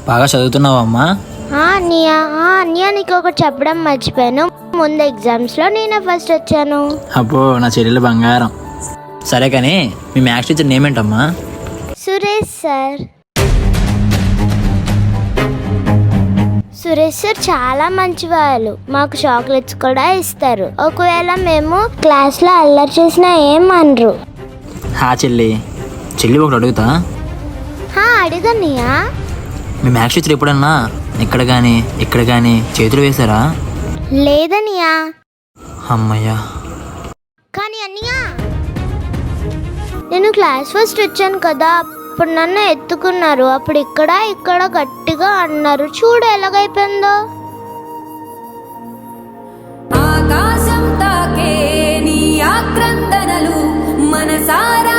బాగా చదువుతున్నావా అమ్మా? అన్నయ్య నీకు ఒకటి చెప్పడం మర్చిపోయాను. ముందు ఎగ్జామ్స్లో నేను ఫస్ట్ వచ్చాను. అబ్బో నా చెల్లెలు బంగారం. సరే కానీ మీ మ్యాథ్స్ టీచర్ నేమ్ ఏంటమ్మా? సురేష్ సార్. సురేష్ సార్ చాలా మంచి వాళ్ళు. మాకు చాక్లెట్స్ కూడా ఇస్తారు. ఒకవేళ మేము క్లాస్లో అల్లరి చేసినా ఏమనరు. చెల్లి ఒకటి అడుగుతా. అడుగన్నయ్య. మీ మ్యాథ్స్ టీచర్ ఎప్పుడన్నా ఇక్కడ కానీ చేతులు వేశారా? లేదన్నయ్య. అమ్మయ్యా. కానీ అన్నయ్య నేను క్లాస్ ఫస్ట్ వచ్చాను కదా, అప్పుడు నన్ను ఎత్తుకున్నారు. అప్పుడు ఇక్కడ గట్టిగా అన్నారు. చూడు ఎలాగైపోయిందో. ఆకాశం తాకే నీ ఆక్రందనలు మనసారా